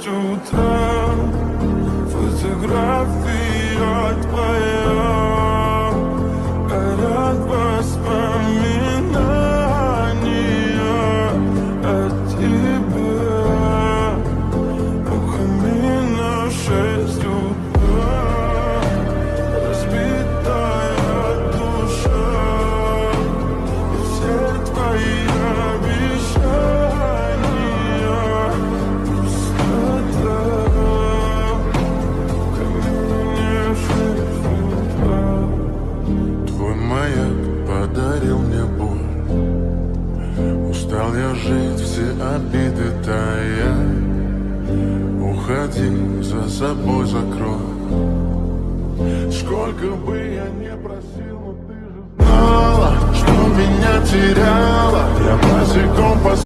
6 утра. Фотография твоя, горят воспоминания о тебе. У камина 6 утра, разбитая душа, и все твои обещания пустота. В камине 6 утра. Твой маяк подарил мне боль. Устал я жить, все обиды тая. Уходи, за собой закрой. Сколько бы я не просил, но ты же знала, что меня теряла. Я босиком по